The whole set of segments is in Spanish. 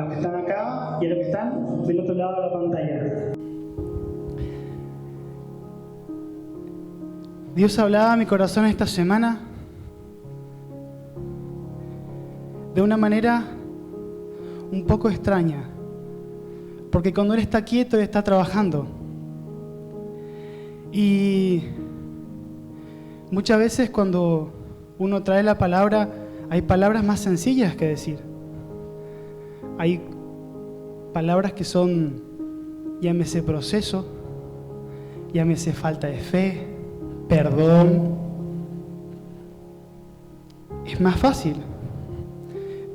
los que están acá y a los que están del otro lado de la pantalla. Dios hablaba a mi corazón esta semana de una manera un poco extraña, porque cuando Él está quieto, Él está trabajando. Y muchas veces cuando uno trae la palabra, hay palabras más sencillas que decir. Hay palabras que son, llámese proceso, llámese falta de fe, perdón. Es más fácil.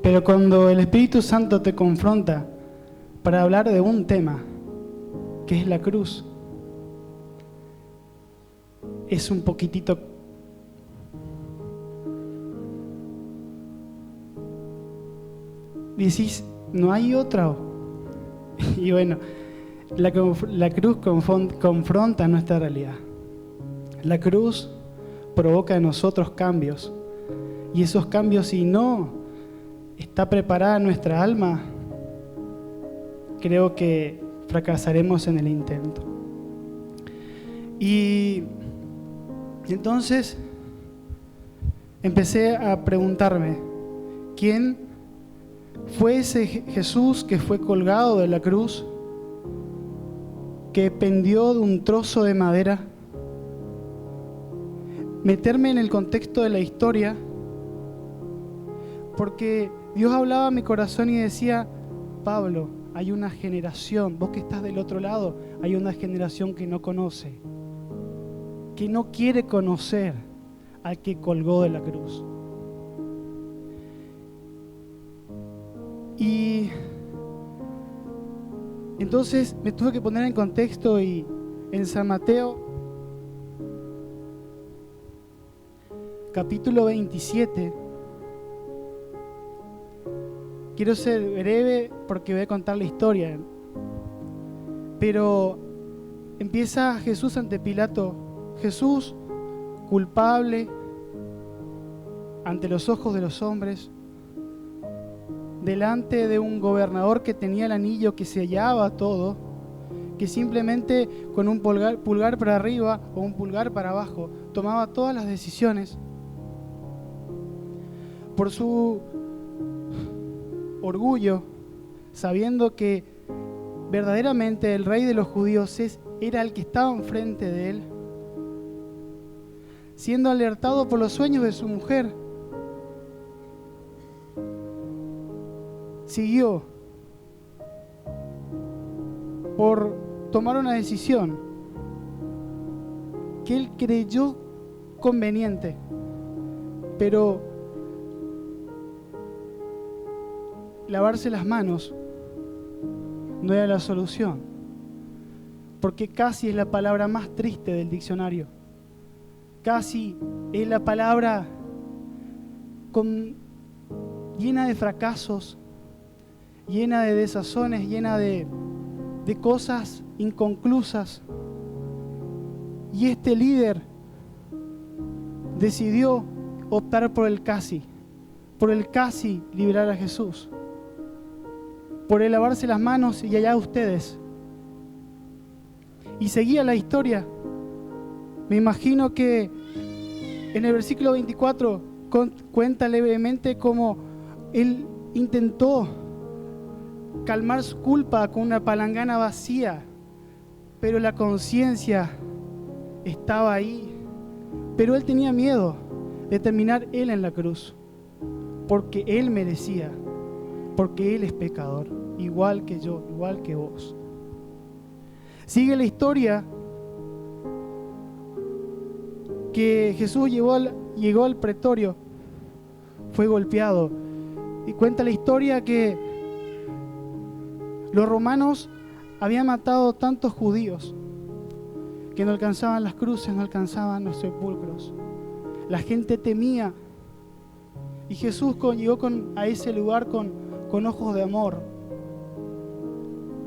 Pero cuando el Espíritu Santo te confronta para hablar de un tema, que es la cruz, es un poquitito decís, no hay otra. Y bueno, la cruz confronta nuestra realidad. La cruz provoca en nosotros cambios. Y esos cambios, si no está preparada nuestra alma, creo que fracasaremos en el intento. Y entonces empecé a preguntarme, ¿quién fue ese Jesús que fue colgado de la cruz, que pendió de un trozo de madera? Meterme en el contexto de la historia, porque Dios hablaba a mi corazón y decía, Pablo, hay una generación, vos que estás del otro lado, hay una generación que no conoce, que no quiere conocer al que colgó de la cruz. Y entonces me tuve que poner en contexto y en San Mateo, capítulo 27, quiero ser breve porque voy a contar la historia, pero empieza Jesús ante Pilato, Jesús culpable ante los ojos de los hombres, delante de un gobernador que tenía el anillo que sellaba todo, que simplemente con un pulgar para arriba o un pulgar para abajo tomaba todas las decisiones. Por su orgullo, sabiendo que verdaderamente el rey de los judíos era el que estaba enfrente de él, siendo alertado por los sueños de su mujer, siguió por tomar una decisión que él creyó conveniente, pero lavarse las manos no era la solución, porque casi es la palabra más triste del diccionario. Casi es la palabra llena de fracasos, llena de desazones, llena de cosas inconclusas. Y este líder decidió optar por el casi liberar a Jesús, por el lavarse las manos y allá ustedes. Y seguía la historia. Me imagino que en el versículo 24 cuenta levemente cómo él intentó calmar su culpa con una palangana vacía, pero la conciencia estaba ahí. Pero él tenía miedo de terminar él en la cruz, porque él merecía, porque él es pecador, igual que yo, igual que vos. Sigue la historia que Jesús llegó al pretorio, fue golpeado, y cuenta la historia que los romanos habían matado tantos judíos que no alcanzaban las cruces, no alcanzaban los sepulcros. La gente temía, y Jesús llegó a ese lugar con ojos de amor.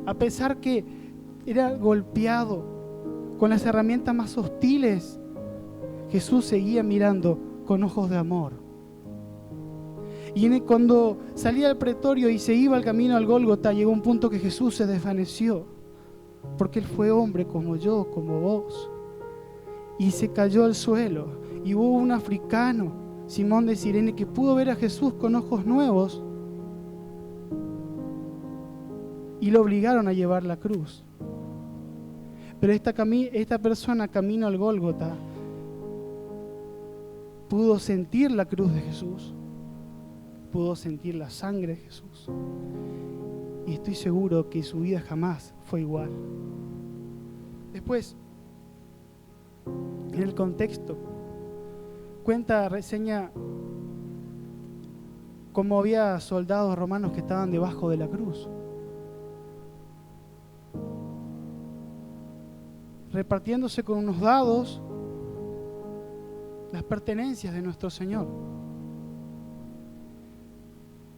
A pesar que era golpeado con las herramientas más hostiles, Jesús seguía mirando con ojos de amor. Cuando salía del pretorio y se iba al camino al Gólgota, llegó un punto que Jesús se desvaneció, porque Él fue hombre como yo, como vos, y se cayó al suelo. Y hubo un africano, Simón de Cirene, que pudo ver a Jesús con ojos nuevos y lo obligaron a llevar la cruz. Pero esta persona, camino al Gólgota, pudo sentir la cruz de Jesús, pudo sentir la sangre de Jesús, y estoy seguro que su vida jamás fue igual. Después, en el contexto, reseña cómo había soldados romanos que estaban debajo de la cruz, repartiéndose con unos dados las pertenencias de nuestro Señor.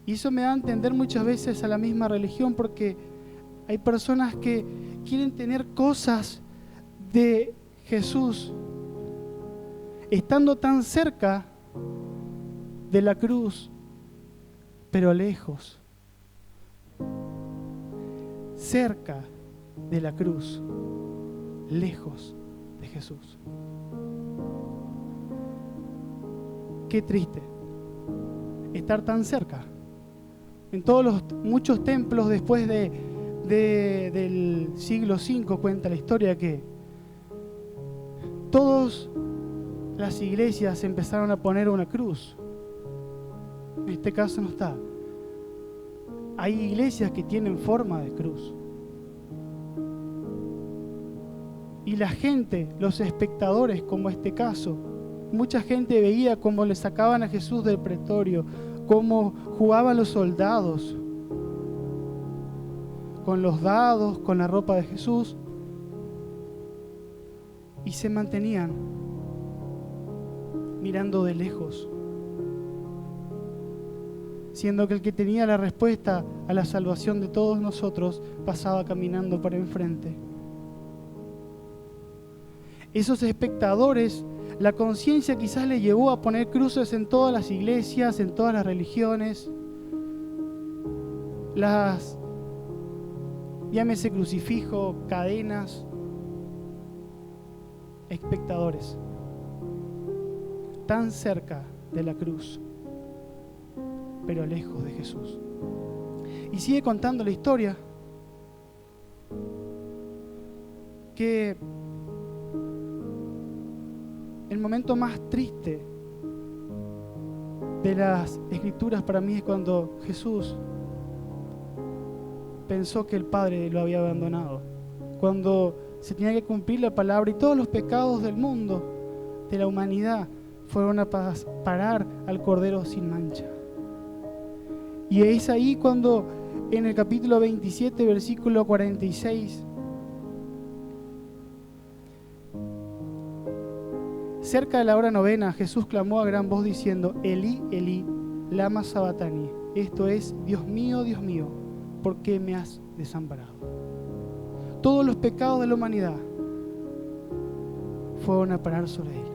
Y eso me da a entender muchas veces a la misma religión, porque hay personas que quieren tener cosas de Jesús estando tan cerca de la cruz, pero lejos. Cerca de la cruz, lejos de Jesús. Qué triste estar tan cerca. En muchos templos después del siglo V cuenta la historia que todas las iglesias empezaron a poner una cruz. En este caso no está. Hay iglesias que tienen forma de cruz. Y la gente, los espectadores, como este caso, mucha gente veía cómo le sacaban a Jesús del pretorio, cómo jugaban los soldados con los dados, con la ropa de Jesús, y se mantenían mirando de lejos, siendo que el que tenía la respuesta a la salvación de todos nosotros pasaba caminando para enfrente. Esos espectadores, la conciencia quizás les llevó a poner cruces en todas las iglesias, en todas las religiones, llámese crucifijo, cadenas, espectadores, tan cerca de la cruz, pero lejos de Jesús. Y sigue contando la historia que el momento más triste de las Escrituras para mí es cuando Jesús pensó que el Padre lo había abandonado, cuando se tenía que cumplir la palabra y todos los pecados del mundo, de la humanidad, fueron a parar al Cordero sin mancha. Y es ahí cuando en el capítulo 27, versículo 46, cerca de la hora novena, Jesús clamó a gran voz diciendo: Elí, Elí, lama sabactani. Esto es: Dios mío, ¿por qué me has desamparado? Todos los pecados de la humanidad fueron a parar sobre él.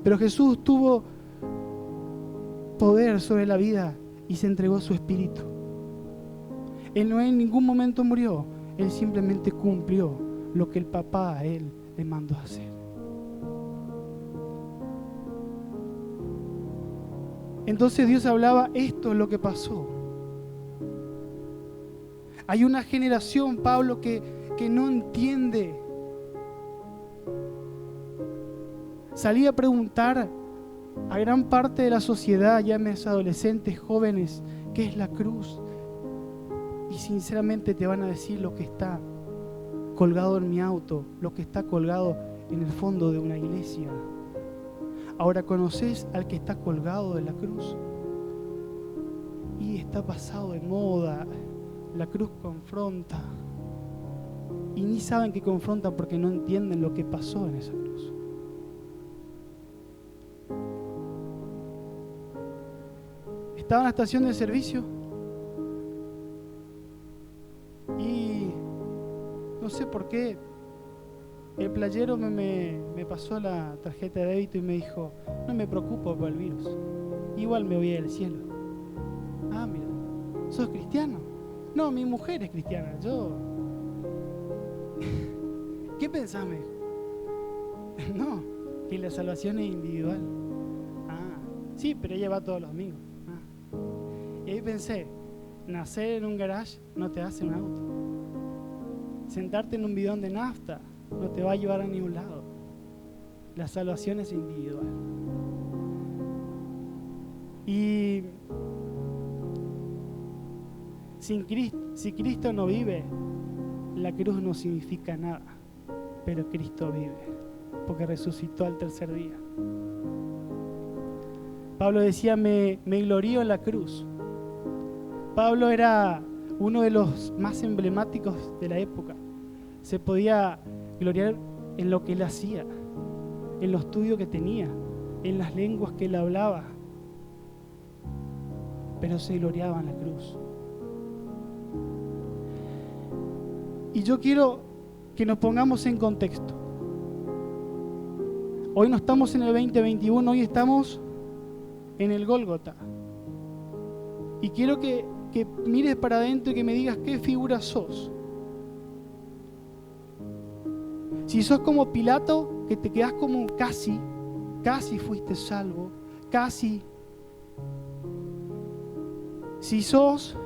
Pero Jesús tuvo poder sobre la vida y se entregó su espíritu. Él no en ningún momento murió, él simplemente cumplió lo que el papá a él le mandó a hacer. Entonces Dios hablaba: esto es lo que pasó. Hay una generación, Pablo, que no entiende. Salí a preguntar a gran parte de la sociedad, llámese adolescentes, jóvenes, ¿qué es la cruz? Y sinceramente te van a decir lo que está colgado en mi auto, lo que está colgado en el fondo de una iglesia. Ahora, ¿conoces al que está colgado de la cruz? Y está pasado de moda. La cruz confronta. Y ni saben que confronta porque no entienden lo que pasó en esa cruz. Estaba en la estación de servicio y no sé por qué el playero me pasó la tarjeta de débito y me dijo, no me preocupo por el virus, igual me voy al cielo. Ah, mira, ¿sos cristiano? No, mi mujer es cristiana, yo... ¿Qué pensás, me dijo? No, que la salvación es individual. Ah, sí, pero ella va todos los domingos. Ah. Y ahí pensé, nacer en un garage no te hace un auto. Sentarte en un bidón de nafta no te va a llevar a ningún lado. La salvación es individual. Y si Cristo no vive, la cruz no significa nada. Pero Cristo vive, porque resucitó al tercer día. Pablo decía, me glorío en la cruz. Pablo era uno de los más emblemáticos de la época. Se podía gloriar en lo que él hacía, en los estudios que tenía, en las lenguas que él hablaba. Pero se gloriaba en la cruz. Y yo quiero que nos pongamos en contexto. Hoy no estamos en el 2021, hoy estamos en el Gólgota. Y quiero que mires para adentro y que me digas qué figura sos. Si sos como Pilato, que te quedás como casi fuiste salvo, casi. Si sos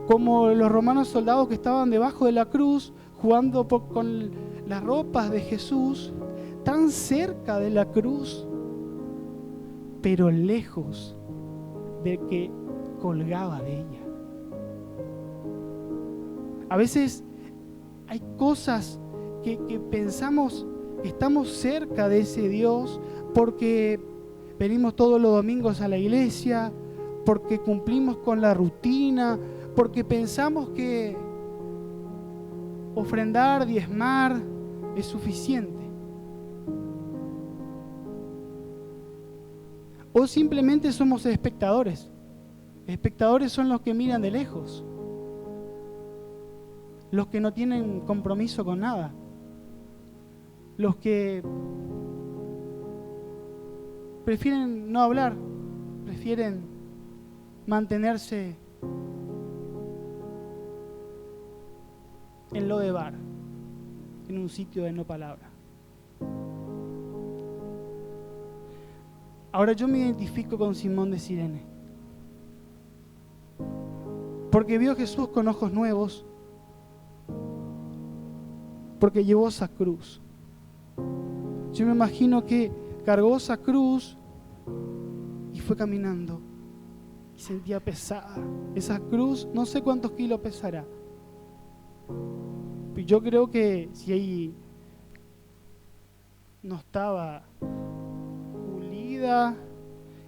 como los romanos soldados que estaban debajo de la cruz, jugando con las ropas de Jesús, tan cerca de la cruz, pero lejos de que colgaba de ella. A veces hay cosas que pensamos que estamos cerca de ese Dios porque venimos todos los domingos a la iglesia, porque cumplimos con la rutina, porque pensamos que ofrendar, diezmar es suficiente. O simplemente somos espectadores. Espectadores son los que miran de lejos, los que no tienen compromiso con nada, los que prefieren no hablar, prefieren mantenerse en lo de bar, en un sitio de no palabra. Ahora yo me identifico con Simón de Cirene, porque vio a Jesús con ojos nuevos, porque llevó esa cruz. Yo me imagino que cargó esa cruz y fue caminando y sentía pesada. Esa cruz no sé cuántos kilos pesará. Yo creo que si ahí no estaba pulida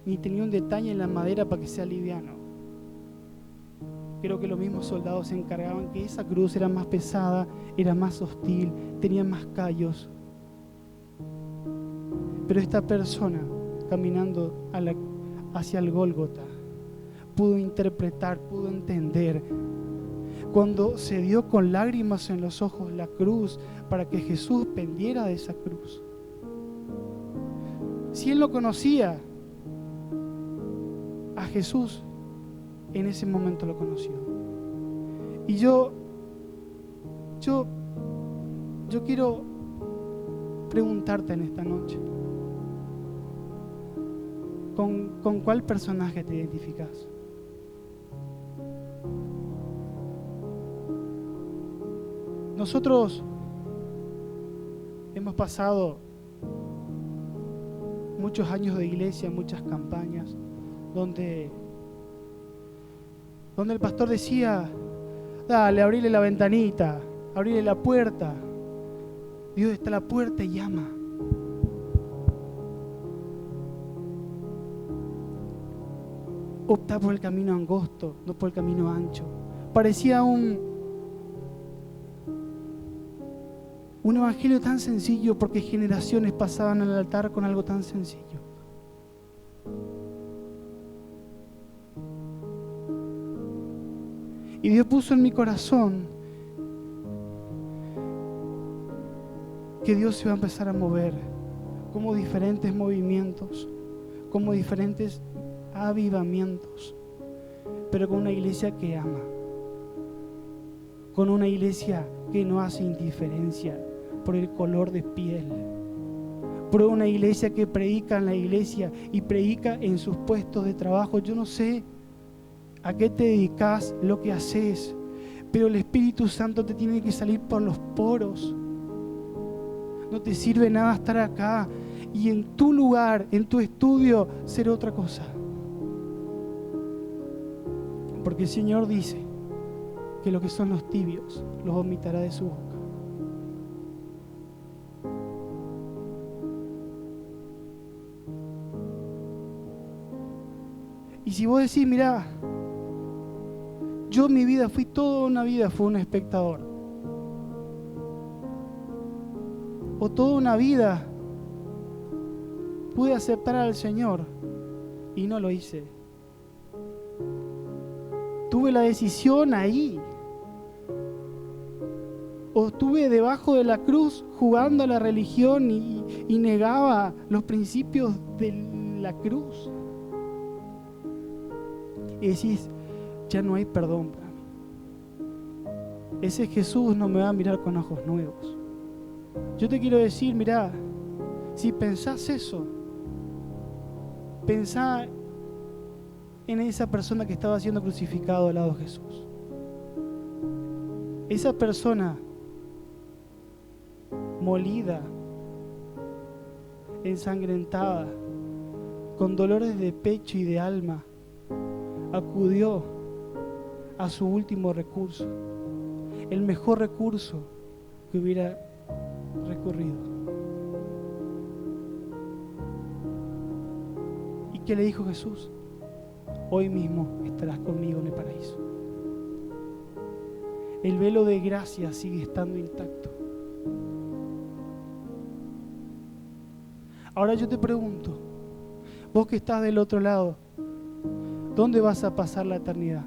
ni tenía un detalle en la madera para que sea liviano, creo que los mismos soldados se encargaban que esa cruz era más pesada, era más hostil, tenía más callos. Pero esta persona caminando hacia el Gólgota pudo interpretar, pudo entender. Cuando se dio con lágrimas en los ojos la cruz para que Jesús pendiera de esa cruz. Si él no conocía a Jesús, en ese momento lo conoció. Y yo quiero preguntarte en esta noche, ¿con cuál personaje te identificas? Nosotros hemos pasado muchos años de iglesia, muchas campañas, donde el pastor decía, dale, abrile la ventanita, abrile la puerta. Dios está a la puerta y llama. Opta por el camino angosto, no por el camino ancho. Parecía un evangelio tan sencillo porque generaciones pasaban al altar con algo tan sencillo. Y Dios puso en mi corazón que Dios se va a empezar a mover como diferentes movimientos, como diferentes avivamientos, pero con una iglesia que ama, con una iglesia que no hace indiferencia por el color de piel, por una iglesia que predica en la iglesia y predica en sus puestos de trabajo. Yo no sé a qué te dedicas, lo que haces, pero el Espíritu Santo te tiene que salir por los poros. No te sirve nada estar acá y en tu lugar, en tu estudio, ser otra cosa. Porque el Señor dice que lo que son los tibios los vomitará de su boca. Y si vos decís, mirá, yo en mi vida toda una vida fui un espectador, o toda una vida pude aceptar al Señor y no lo hice. Tuve la decisión ahí, o estuve debajo de la cruz jugando a la religión y negaba los principios de la cruz. Y decís, ya no hay perdón para mí. Ese Jesús no me va a mirar con ojos nuevos. Yo te quiero decir, mirá, si pensás eso, pensá en esa persona que estaba siendo crucificado al lado de Jesús. Esa persona molida, ensangrentada, con dolores de pecho y de alma, acudió a su último recurso, el mejor recurso que hubiera recurrido. ¿Y qué le dijo Jesús? Hoy mismo estarás conmigo en el paraíso. El velo de gracia sigue estando intacto. Ahora yo te pregunto, vos que estás del otro lado, ¿dónde vas a pasar la eternidad?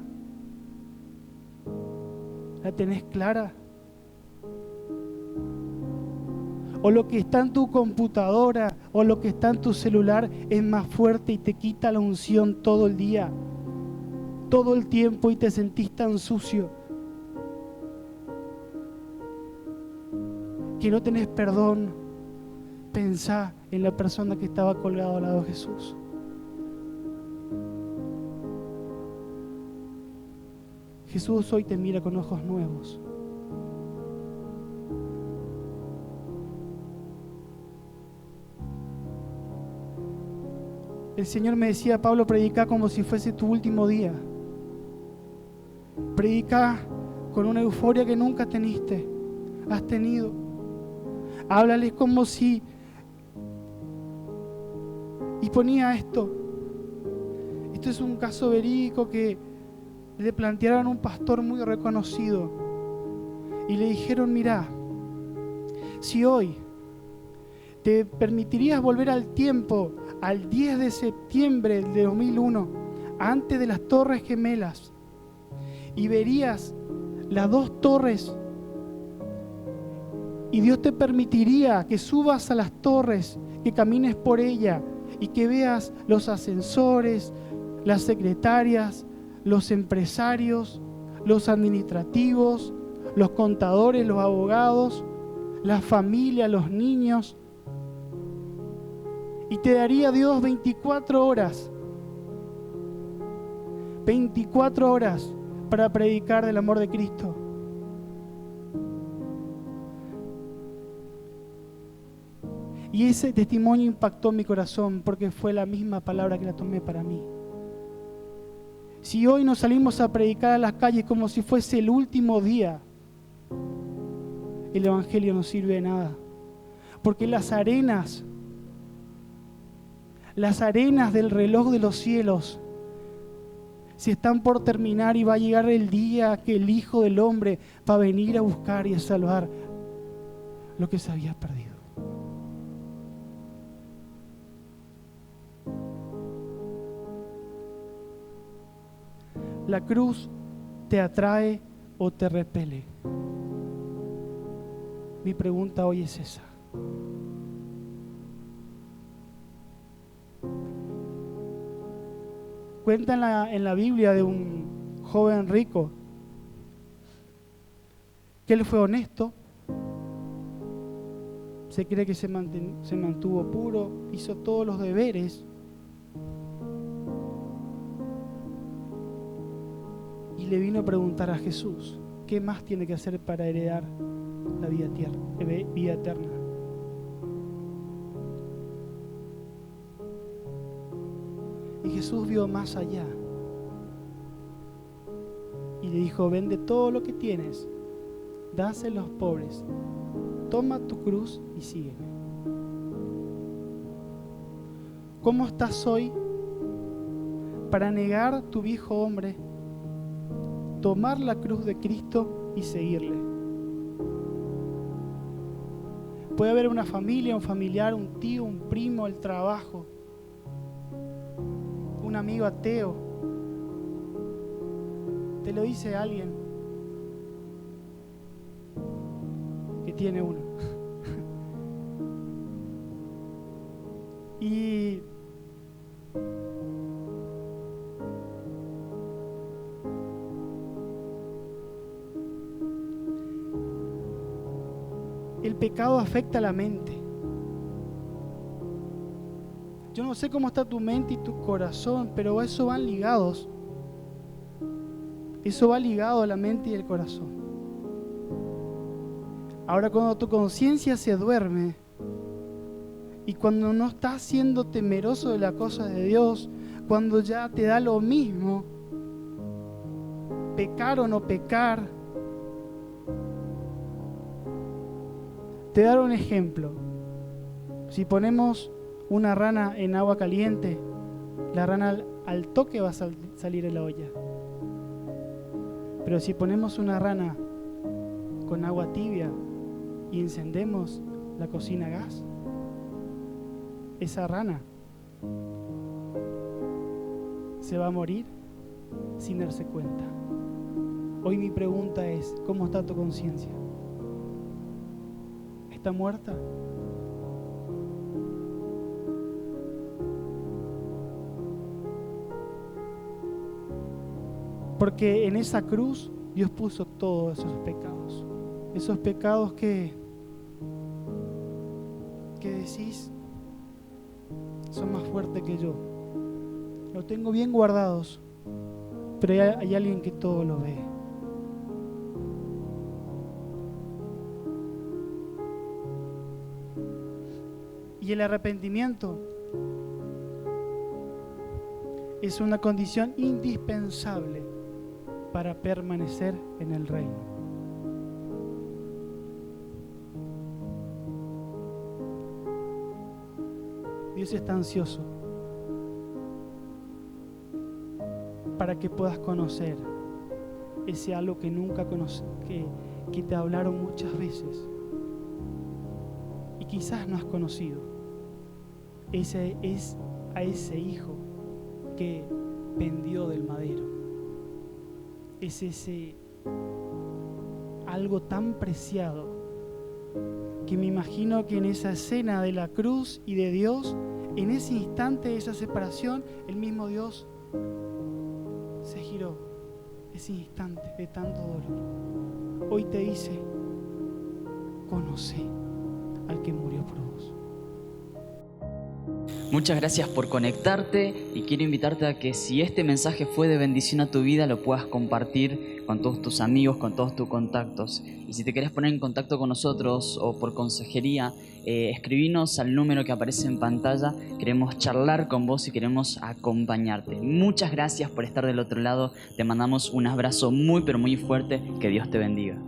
¿La tenés clara? ¿O lo que está en tu computadora o lo que está en tu celular es más fuerte y te quita la unción todo el día, todo el tiempo, y te sentís tan sucio que no tenés perdón? Pensá en la persona que estaba colgado al lado de Jesús. Jesús hoy te mira con ojos nuevos. El Señor me decía, Pablo, predica como si fuese tu último día. Predica con una euforia que nunca has tenido. Háblales como si... Y ponía esto. Esto es un caso verídico que le plantearon a un pastor muy reconocido. Y le dijeron, mirá, si hoy te permitirías volver al tiempo, al 10 de septiembre de 2001, antes de las Torres Gemelas, y verías las dos torres, y Dios te permitiría que subas a las torres, que camines por ella y que veas los ascensores, las secretarias, los empresarios, los administrativos, los contadores, los abogados, la familia, los niños. Y te daría Dios 24 horas para predicar del amor de Cristo. Y ese testimonio impactó mi corazón porque fue la misma palabra que la tomé para mí. Si hoy nos salimos a predicar a las calles como si fuese el último día, el Evangelio no sirve de nada. Porque las arenas del reloj de los cielos se están por terminar, y va a llegar el día que el Hijo del Hombre va a venir a buscar y a salvar lo que se había perdido. ¿La cruz te atrae o te repele? Mi pregunta hoy es esa. Cuenta en la Biblia de un joven rico que él fue honesto, se cree que se mantuvo puro, hizo todos los deberes y le vino a preguntar a Jesús, ¿qué más tiene que hacer para heredar la vida eterna? Y Jesús vio más allá y le dijo, vende todo lo que tienes, dáselo a los pobres, toma tu cruz y sígueme. ¿Cómo estás hoy para negar tu viejo hombre, tomar la cruz de Cristo y seguirle? Puede haber una familia, un familiar, un tío, un primo, el trabajo, un amigo ateo. Te lo dice alguien que tiene uno. Y el pecado afecta a la mente. Yo no sé cómo está tu mente y tu corazón, pero eso van ligados. Eso va ligado a la mente y el corazón. Ahora, cuando tu conciencia se duerme y cuando no estás siendo temeroso de las cosas de Dios, cuando ya te da lo mismo pecar o no pecar. Te daré un ejemplo. Si ponemos una rana en agua caliente, la rana al toque va a salir de la olla. Pero si ponemos una rana con agua tibia y encendemos la cocina a gas, esa rana se va a morir sin darse cuenta. Hoy mi pregunta es, ¿cómo está tu conciencia? ¿Está muerta? Porque en esa cruz Dios puso todos esos pecados que decís son más fuertes que yo. Los tengo bien guardados, pero hay alguien que todo lo ve. Y el arrepentimiento es una condición indispensable para permanecer en el reino. Dios está ansioso para que puedas conocer ese algo que nunca conocí, que te hablaron muchas veces y quizás no has conocido. Ese es a ese hijo que pendió del madero. Es ese algo tan preciado que me imagino que en esa escena de la cruz y de Dios, en ese instante de esa separación, el mismo Dios se giró. Ese instante de tanto dolor. Hoy te dice, conoce al que murió por vos. Muchas gracias por conectarte y quiero invitarte a que si este mensaje fue de bendición a tu vida lo puedas compartir con todos tus amigos, con todos tus contactos. Y si te querés poner en contacto con nosotros o por consejería, escribinos al número que aparece en pantalla. Queremos charlar con vos y queremos acompañarte. Muchas gracias por estar del otro lado. Te mandamos un abrazo muy pero muy fuerte. Que Dios te bendiga.